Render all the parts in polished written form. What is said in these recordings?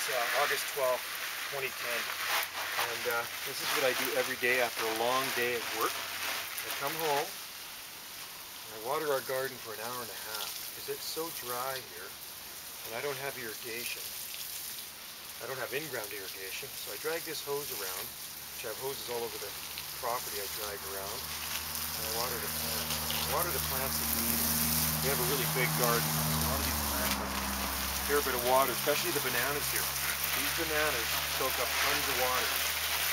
August 12th, 2010, and this is what I do every day after a long day at work. I come home and I water our garden for an hour and a half because it's so dry here and I don't have irrigation. I don't have in-ground irrigation, so I drag this hose around, which I have hoses all over the property I drag around, and I water the plants. I water the plants that need it. We have a really big garden. A lot of these plants have a fair bit of water, especially the bananas here. These bananas soak up tons of water.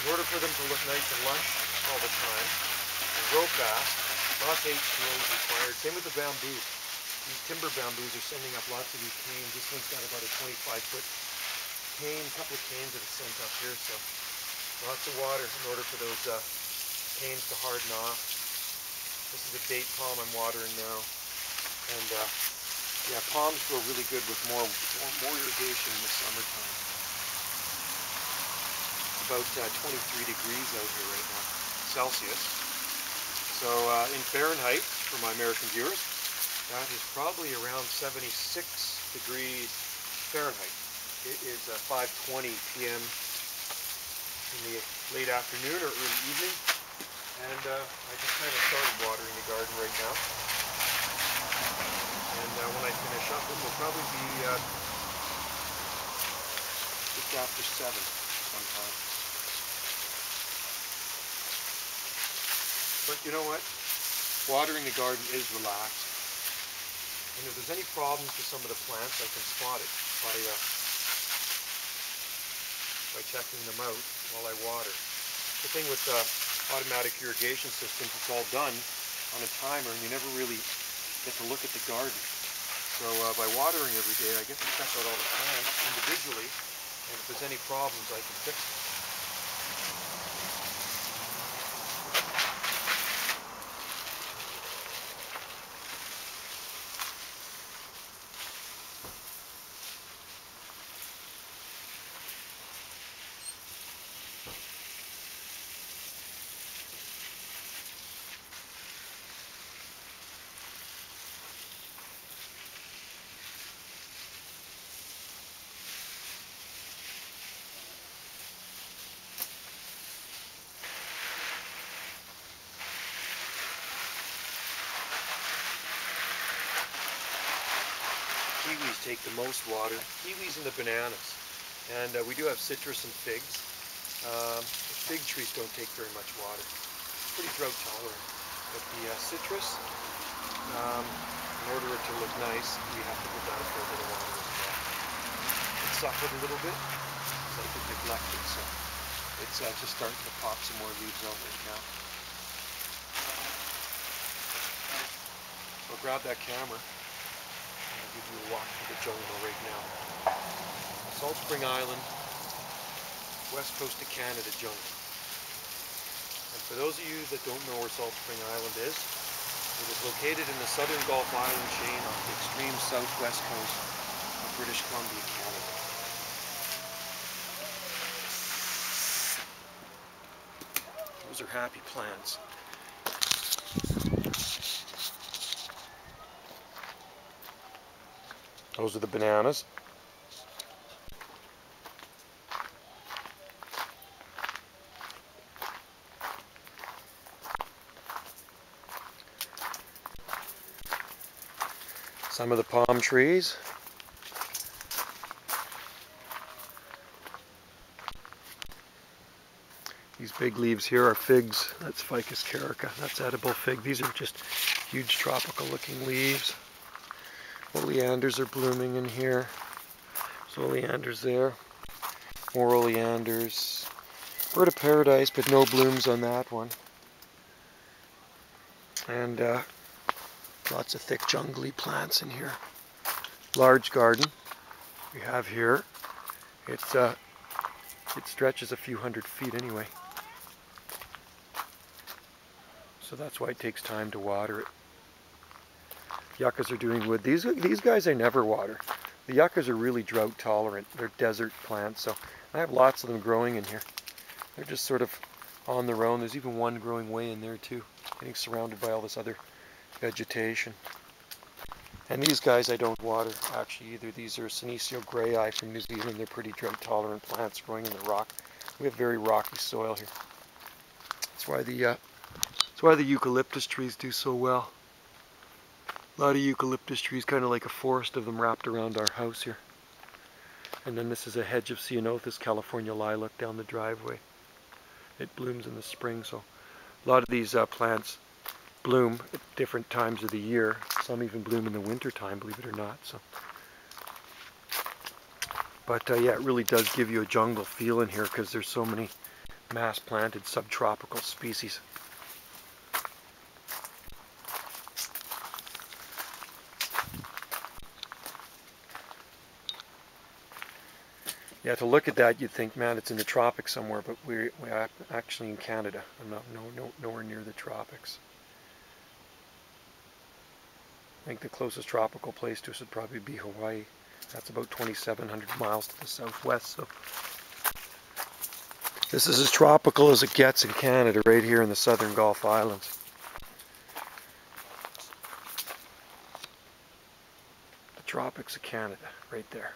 In order for them to look nice and lush all the time and grow fast, lots of H2O is required. Same with the bamboo. These timber bamboos are sending up lots of these canes. This one's got about a 25-foot cane, a couple of canes that it's sent up here, so lots of water in order for those canes to harden off. This is a date palm I'm watering now, and yeah, palms grow really good with more irrigation in the summertime. It's about 23 degrees out here right now, Celsius. So in Fahrenheit, for my American viewers, that is probably around 76 degrees Fahrenheit. It is 5:20 p.m. in the late afternoon or early evening, and I just kind of started watering the garden right now. And when I finish up, it will probably be just after 7 sometime. But you know what? Watering the garden is relaxing. And if there's any problems with some of the plants, I can spot it by checking them out while I water. The thing with automatic irrigation systems, it's all done on a timer and you never really get to look at the garden. So by watering every day, I get to check out all the plants individually, and if there's any problems, I can fix them. Kiwis take the most water, kiwis and the bananas. And we do have citrus and figs. The fig trees don't take very much water. It's pretty drought tolerant. But the citrus, in order to look nice, we have to put down a fair bit of water as well. It suffered a little bit, because I could neglect it, so it's just starting to pop some more leaves out right now. So I'll grab that camera. I'll give you a walk through the jungle right now. Salt Spring Island, west coast of Canada jungle. And for those of you that don't know where Salt Spring Island is, it is located in the southern Gulf Island chain off the extreme southwest coast of British Columbia, Canada. Those are happy plants. Those are the bananas. Some of the palm trees. These big leaves here are figs. That's Ficus carica. That's edible fig. These are just huge tropical looking leaves. Oleanders are blooming in here. There's oleanders there. More oleanders. Bird of paradise, but no blooms on that one. And lots of thick jungly plants in here. Large garden we have here. It stretches a few hundred feet anyway. So that's why it takes time to water it. Yuccas are doing wood. These guys I never water. The yuccas are really drought tolerant. They're desert plants, so I have lots of them growing in here. They're just sort of on their own. There's even one growing way in there too, getting surrounded by all this other vegetation. And these guys I don't water actually either. These are Senecio Grayi from New Zealand. They're pretty drought tolerant plants growing in the rock. We have very rocky soil here. That's why the eucalyptus trees do so well. A lot of eucalyptus trees, kind of like a forest of them wrapped around our house here. And then this is a hedge of Ceanothus California lilac down the driveway. It blooms in the spring, so a lot of these plants bloom at different times of the year. Some even bloom in the winter time, believe it or not. But yeah, it really does give you a jungle feel in here because there's so many mass-planted subtropical species. Yeah, to look at that, you'd think, man, it's in the tropics somewhere, but we're actually in Canada. I'm not nowhere near the tropics. I think the closest tropical place to us would probably be Hawaii. That's about 2,700 miles to the southwest. So this is as tropical as it gets in Canada, right here in the southern Gulf Islands. The tropics of Canada, right there.